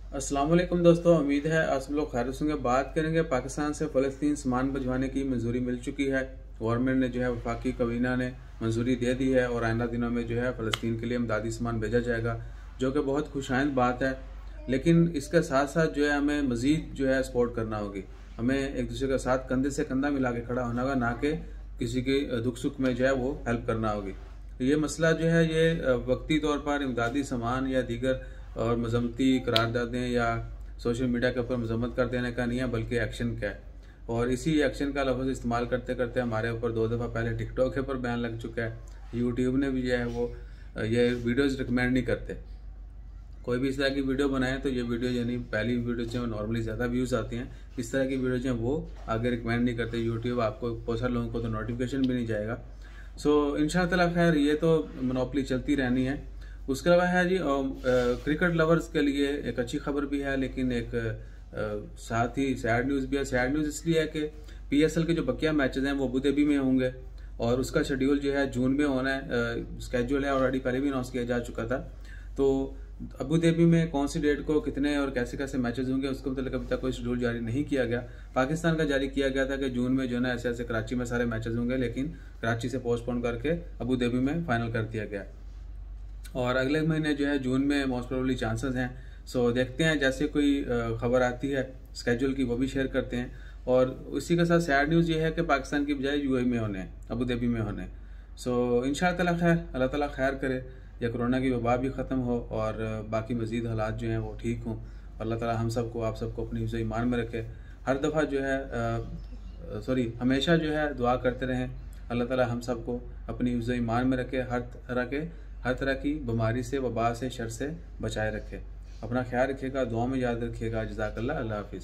अस्सलाम वालेकुम दोस्तों, उम्मीद है आप सब लोग खैर होंगे। बात करेंगे पाकिस्तान से फ़लस्तीन सामान भिजवाने की मंजूरी मिल चुकी है। गवर्नमेंट ने जो है वफाकी काबीना ने मंजूरी दे दी है और आइंदा दिनों में जो है फ़लस्तीन के लिए इमदादी सामान भेजा जाएगा, जो कि बहुत खुशाइंद बात है। लेकिन इसके साथ साथ जो है हमें मज़ीद जो है सपोर्ट करना होगी। हमें एक दूसरे के साथ कंधे से कंधा मिला के खड़ा होना होगा, ना कि किसी के दुख सुख में जो है वो हेल्प करना होगी। ये मसला जो है ये वक्ती तौर पर इमदादी सामान या दीगर और मजम्मती करारदादें या सोशल मीडिया के ऊपर मजम्मत कर देने का नहीं है, बल्कि एक्शन का है। और इसी एक्शन का लफ्ज़ इस्तेमाल करते करते हमारे ऊपर 2 दफ़ा पहले टिकटॉक के ऊपर बैन लग चुका है। यूट्यूब ने भी जो है वो ये वीडियोज़ रिकमेंड नहीं करते। कोई भी इस तरह की वीडियो बनाए तो ये वीडियो यानी पहली वीडियो जो है नॉर्मली ज़्यादा व्यूज़ आती हैं। इस तरह की वीडियो जो है वो आगे रिकमेंड नहीं करते यूट्यूब। आपको बहुत सारे लोगों को तो नोटिफिकेशन भी नहीं जाएगा। सो इंशाअल्लाह खैर ये तो मोनोपली चलती रहनी है। उसके अलावा है जी क्रिकेट लवर्स के लिए एक अच्छी खबर भी है, लेकिन एक साथ ही सैड न्यूज़ भी है। सैड न्यूज़ इसलिए है कि PSL के जो बकिया मैचेस हैं वो अबू धाबी में होंगे और उसका शेड्यूल जो है जून में होना है। स्केड्यूल है ऑलरेडी पहले भी अनाउंस किया जा चुका था। तो अबू धाबी में कौन सी डेट को कितने और कैसे कैसे मैचेस होंगे उसको मतलब अभी तक कोई शेड्यूल जारी नहीं किया गया। पाकिस्तान का जारी किया गया था कि जून में जो है ना ऐसे ऐसे कराची में सारे मैचेस होंगे, लेकिन कराची से पोस्टपोन करके अबू धाबी में फाइनल कर दिया गया और अगले महीने जो है जून में मोस्ट प्रोबेबली चांसेस हैं। सो देखते हैं, जैसे कोई खबर आती है स्केड्यूल की वो भी शेयर करते हैं। और उसी के साथ सैड न्यूज़ ये है कि पाकिस्तान की बजाय UAE में होने, अबू धाबी में होने। सो इंशाअल्लाह खैर, अल्लाह ताला खैर करे, या कोरोना की वबा भी ख़त्म हो और बाकी मज़ीद हालात जो हैं वो ठीक हों। अल्लाह ताला हम सबको आप सबको अपनी हिफ्ज़ ईमान में रखे। हर दफ़ा जो है हमेशा जो है दुआ करते रहें। अल्लाह ताला हम सबको अपनी हिफ्ज़ ईमान में रखे, हर तरह की बीमारी से, वबा से, शर से बचाए रखे। अपना ख्याल रखिएगा, दुआ में याद रखिएगा। जज़ाकल्लाह, अल्लाह हाफ़िज़।